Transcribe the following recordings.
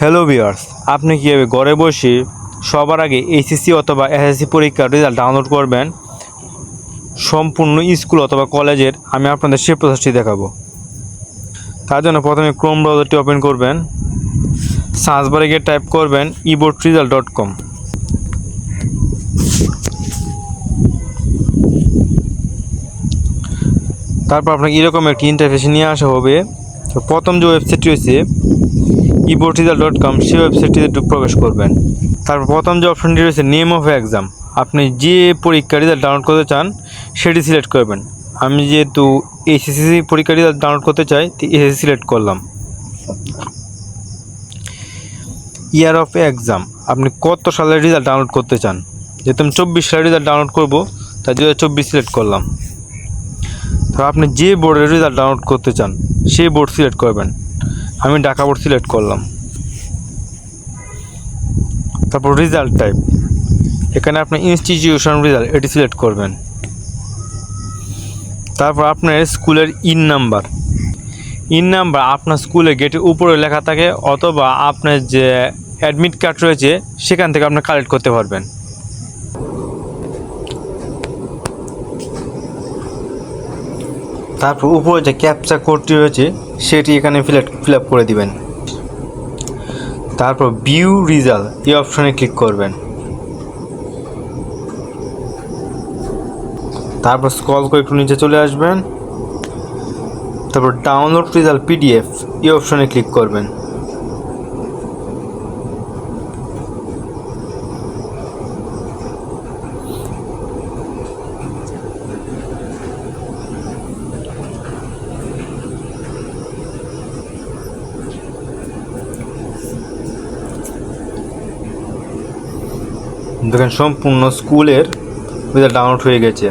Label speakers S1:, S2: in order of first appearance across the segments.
S1: Hello viewers, আপনি কীভাবে ঘরে বসে সবার আগে এইচএসসি অথবা এসএসসি পরীক্ষার রেজাল্ট ডাউনলোড করবেন সম্পূর্ণ স্কুল অথবা কলেজের, আমি আপনাদের সেই প্রসেসটি দেখাবো। তার জন্য প্রথমে ক্রোম ব্রাউজারটি ওপেন করবেন, সার্চ বারে গিয়ে টাইপ করবেন eboardresult.com। তারপর আপনাকে এরকম একটি ইন্টারফেসে নিয়ে আসা হবে। তো প্রথম যে ওয়েবসাইটটি রয়েছে eboardresult.com, সেই ওয়েবসাইটটিতে প্রবেশ করবেন। তারপর প্রথম যে অপশনটি রয়েছে নেম অফ এক্সাম, আপনি যে পরীক্ষার রেজাল্ট ডাউনলোড করতে চান সেটি সিলেক্ট করবেন। আমি যেহেতু এইচএসসি পরীক্ষার রেজাল্ট ডাউনলোড করতে চাই, তো এসএসসি সিলেক্ট করলাম। ইয়ার অফ এক্সাম, আপনি কত সালের রেজাল্ট ডাউনলোড করতে চান, যেহেতু আমি 24 সালের রেজাল্ট ডাউনলোড করবো, তাই 2024 সিলেক্ট করলাম। তো আপনি যে বোর্ডের রেজাল্ট ডাউনলোড করতে চান সেই বোর্ড সিলেক্ট করবেন। আমি ঢাকা বোর্ড সিলেক্ট করলাম। তারপর রেজাল্ট টাইপ, এখানে আপনি ইনস্টিটিউশন রেজাল্ট এটি সিলেক্ট করবেন। তারপর আপনার স্কুলের ইন নাম্বার আপনার স্কুলে গেটের উপরে লেখা থাকে, অথবা আপনার যে অ্যাডমিট কার্ড রয়েছে সেখান থেকে আপনি কালেক্ট করতে পারবেন। তারপর উপরে যে ক্যাপচা কোডটি রয়েছে সেটি এখানে ফিল আপ করে দিবেন। তারপর ভিউ রেজাল্ট এই অপশনে ক্লিক করবেন। তারপর স্ক্রল করে একটু নিচে চলে আসবেন। তারপর ডাউনলোড রেজাল্ট পিডিএফ এই অপশনে ক্লিক করবেন। দেখেন সম্পূর্ণ স্কুলের রেজাল্ট ডাউনলোড হয়ে গেছে।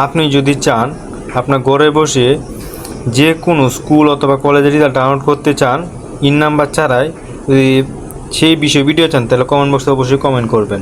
S1: আপনি যদি চান আপনার ঘরে বসে যে কোনো স্কুল অথবা কলেজের রেজাল্ট ডাউনলোড করতে চান ইন নাম্বার ছাড়াই, যদি সেই বিষয়ে ভিডিও চান তাহলে কমেন্ট বক্সে অবশ্যই কমেন্ট করবেন।